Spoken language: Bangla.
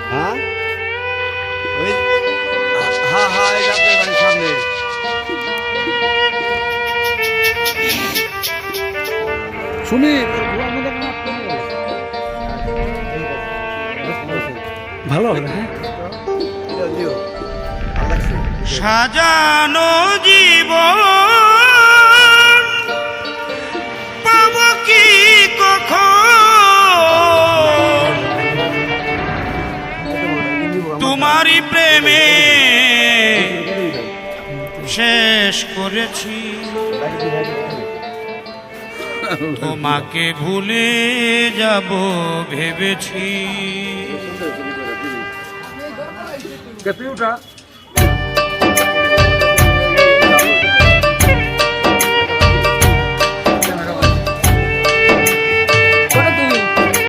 হ্যাঁ ওই হ্যাঁ হ্যাঁ এই আপনার বাড়ির সামনে শুনি ভালো হবে হ্যাঁ সাজানো জীবন পাব কি কখন তোমারই প্রেমে শেষ করেছি তোমাকে ভুলে যাব ভেবেছি কেপিউটা